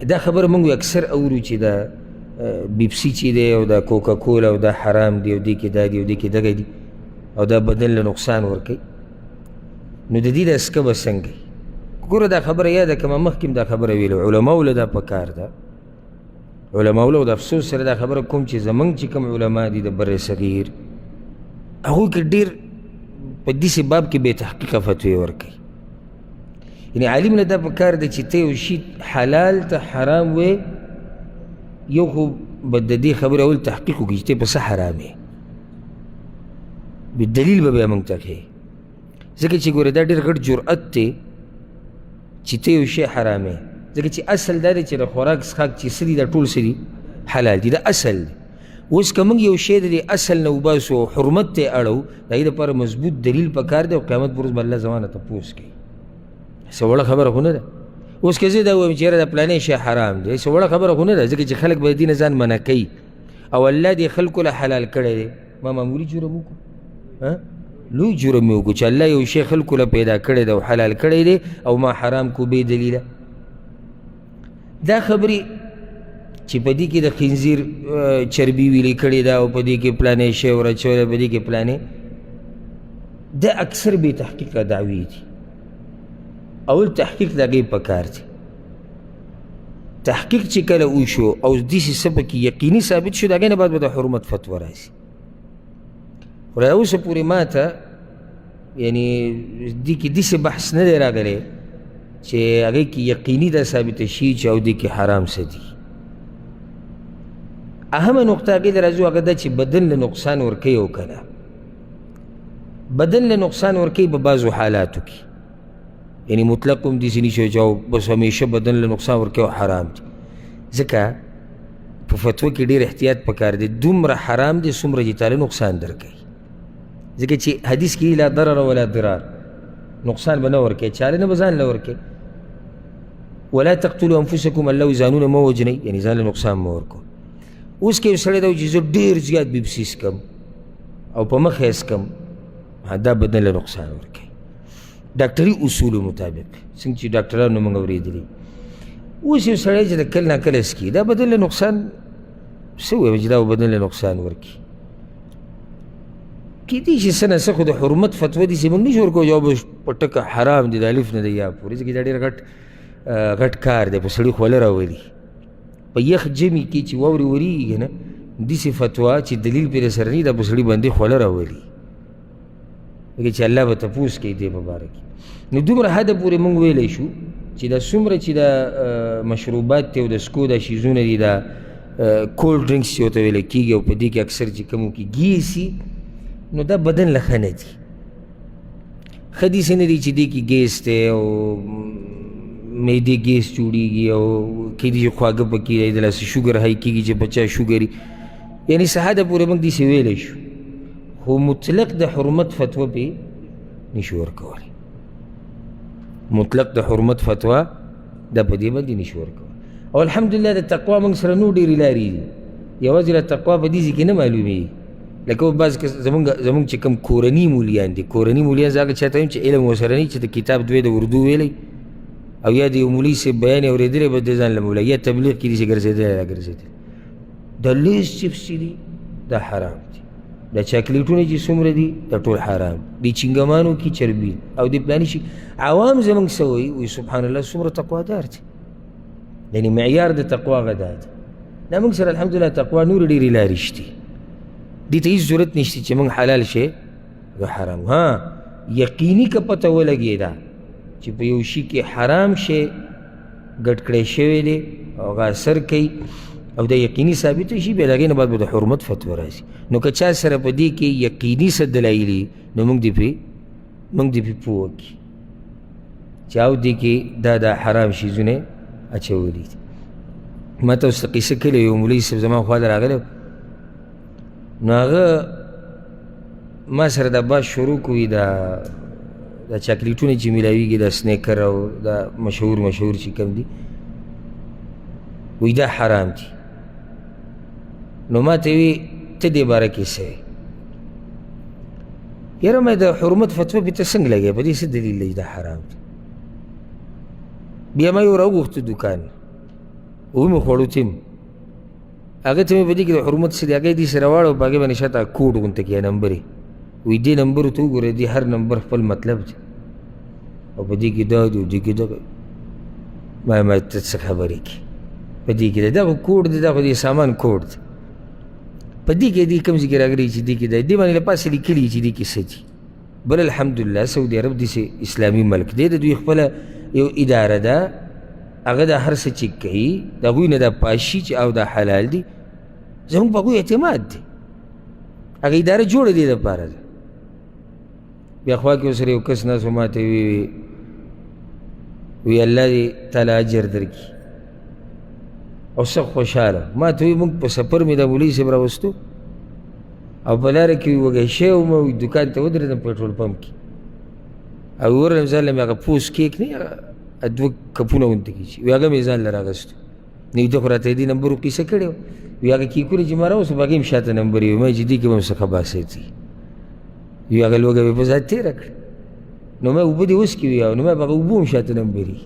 دا خبر موږ اکثر اورو چې دا بیپسی چې دی او دا کوکا کولا او دا حرام دی او دې کې دا دی او دې کې دغه دی او دا بدن له نقصان ورکوي. نو د دې دا اسکه به څنګه ګوره دا خبره یاده کړه، ما مخکې دا خبره ویلو، علماو له دا پکار ده، علماو له د افسوس سره دا خبره کوم چې زمونږ چې کوم علما دي د بر صغیر هغوی که ډېر په داسې باب کې بې تحقیقه فتوې ورکوي. یعنې عالم له دا پکار ده چې ته یو شي حلال ته حرام وې، یو خو به د دې خبرې اول تحقیق وکړي چې ته په څه حرام یې، بدلیل به بیا موږ ته ښیي. ځکه چې ګوره دا ډېر غټ جرأت دی چې ته یو شی حرام یې، ځکه چې اصل دا دی چې د خوراک څښاک چې څه دي دا ټول څه دي حلال دي، دا اصل دی. اوس که موږ یو شی د دې اصل نه وباسو او حرمت ته اړو، د هغې دپاره مضبوط دلیل پکار دی او قیامت پر ورځ به الله زمانه تپوس کوي. څه وړه خبره خو نه ده. اوس که زه دا ووایم چې یاره د پلانې شی حرام دی، څه وړه خبره خو نه ده، ځکه چې خلک به د دې نه ځان منع کوي او الله دې خلکو له حلال کړی دی. ما معمولي جرم وکړو، لوی جرم یې وکړو چې الله یو شی خلکو له پیدا کړی دی او حلال کړی دی او ما حرام کو بې دلیله. دا خبرې چې په دې کې د خنزیر چربي ویلې کړې ده او په دې کې پلانې شی ورچولی، په دې کې پلانې، دا اکثر بې تحقیقه دعوې دي. اول تحقیق د هغې پکار دی. تحقیق چې کله وشو او داسې څه پکې یقیني ثابت شو، د هغې نه بعد به د حرمت فتوه راځي. خو را اوسه پورې ما ته یعنې دې کې داسې بحث نه دی راغلی چې هغې کې یقیني دا ثابته شي چې او دې کې حرام څه دي. اهمه نقطه هغې ته راځو، هغه دا چې بدن له نقصان ورکوي او که نه. بدن له نقصان ورکوي په بعضو حالاتو کې، یعنی مطلق هم داسې نه شي چې بس همیشه بدن له نقصان ورکوي او حرام دي. ځکه په فتوه کې ډېر احتیاط پکار دی. دومره حرام دی څومره چې تاله نقصان درکوي. ځکه چې حدیث کې لا ضرر ولا ضرار، نقصان به نه ورکوي چاله نه به ځان له ورکوي. ولا تقتلوا انفسکم، الله وایي ځانونه مه وژنئ، یعنې ځان له نقصان مه ورکوئ. اوس که یو سړی دا وایي چې زه ډېر زیات بیپسي څکم او په مخ یې څکم، دا بدن له نقصان ورکوي ډاکټري اصولو مطابق، څنګه چې ډاکټرانو موږ اورېدلي. اوس یو سړی چې د کله ناکله څکي، دا بدن له نقصان څه ووایم چې دا بدن له نقصان ورکوي. کیدای شي څه نه څه خو د حرمت فتوه داسې موږ نه شو ورکوو جواب په ټکه حرام دی، د الف نه د یا پورې، ځکه دا ډېر غټ کار دی، په سړي خوله راولي. په یخ جمي کې چې واورې ورېږي که نه، داسې فتوا چې دلیل پرې سره نه، دا په سړي باندې خوله راولي، ځکه چې الله به تپوس کوي دې په باره کې. نو دومره حده پورې موږ ویلی شو چې دا څومره چې دا مشروبات دی او د څکو دا شیزونه دي، دا کولډ ډرنکس چې ورته ویلی کېږي او په دې کې اکثر چې کومو کې ګیسي، نو دا بدن له ښه نه دي. ښه داسې نه دي چې دې کې ګیس دی او معدې ګیس جوړېږي او کیدای شي خواږه پکې دی، دلاسې شوګر های کېږي چې بچا شوګر وي، یعنې څه حده پورې موږ داسې ویلی شو، خو مطلق د حرمت فتوه پې نه شو ورکولی. مطلق د حرمت فتوه دا په دې باندې نه شو ورکولی. او الحمدلله د تقوا موږ سره نور ډېرې لارې دي، یوازې د تقوا په دې ځای کې نه معلومېږي. لکه بعض زمونږ چې کوم کورني مولیان دي، کورني مولیان زه هغه چاته وایم چې علم ورسره نه وي، چې د کتاب دوی د اردو ویلی او یا د یو مولي صاحب بیان یې اورېدلی به د ځان له مولی، یا تبلیغ کې داسې ګرځېدلی راګرځېدلی. دا لیز چپس چې دي دا حرام دي، دا چاکلیټونه چې څومره دي دا ټول حرام دي، چینګمانو کې چربي او د پلاني شي. عوام زمونږ څه وایي سبحان الله څومره تقوادار دي، یعنې معیار د تقوا هغه دا دی. دا موږ سره الحمدلله تقوا نور ډېرې لارې شتي، دې ته هېڅ ضرورت نشته چې موږ حلال شی و حرام. ها یقیني که پته ولګېده چې په یو شي کې حرام شی ګډ کړی شوی دی او هغه اثر کوي او دا یقیني ثابته شي، بیا د هغې نه بعد به د حرمت فتوه راځي. نو که چا سره په دې کې یقیني څه دلایل وي، نو موږ دې پې پوه وکړي چې او دې کې دا حرام شیزونه اچولي دي. ما ته اوس قیسه کلې یو مولوي صاحب زما خوا ته راغلی، نو هغه ما سره دا باز شروع کوي، دا چاکلیټونه چې میلاویږي، دا سنیکر او دا مشهور چې کوم دي، وایي دا حرام دي. نو ما ته وی ته دې باره کې څه وایې؟ یاره ما د حرمت فتوه پې ته څنګه لګوې، په دې څه دلیل دی دا حرام دی؟ بیا ما یې ور راوغوښته دوکان، ومې خوړو چې هغه ته مې په دې کې د حرمت څه دی هغه یې دې سره واړو په هغې باندې شاته کوډ غونته کړي نمبر یې وایي دې نمبرو ته وګوره دې هر نمبر خپل مطلب دی او په دې کې دا دی او دې کې دغه ما ته څه خبرې کې په دې کې دا خو کوډ دی دا خو دې سامان کوډ دی په دې کې دې کوم ځای کې راغلي چې دې کې دی دې باندې له پاسه لیکلي چې دې کې څه دي بل الحمدلله سعودي عرب داسې اسلامي ملک دی د دوی خپله یو اداره ده هغه دا هر څه چیک کوي د هغوی نه دا پاشي چې او دا حلال دي زموږ په هغوی اعتماد دی هغه اداره جوړه دې دپاره ده بیا خوا کې ورسره یو کس ناست و ما ته وی الله دې تعالی اجر درکړي او سخت خوشحاله ما ته وی موږ په سفر مې دا مولوي صاحب راوستو او په لاره کې وږی شوی وم او دوکان ته ودرېدم پېټرول پمپ کې او ورغلم ځان له مې هغه پوس کیک نه دوه کپونه غونته کړي چې وی هغه مې ځان له راغستو نو ده خو راته دې نمبر کیسه کړې وه وی هغه کیکونه چې ما راوستو په هغې هم شاته نمبر یې وی ما چې دې کې به هم څه خباثت وي وی هغه لوږه مې په ذات تېره کړه نو ما اوبه دې وڅکې وي نو ما په هغه اوبو هم شاته نمبر یي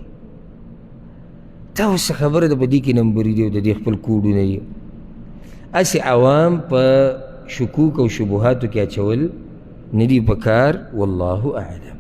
دا اوس څه خبره ده په دې کې نمبر دي او د دې خپل کوډونه دي هسې عوام په شکوک او شبهاتو کې اچول نه دي په کار والله اعلم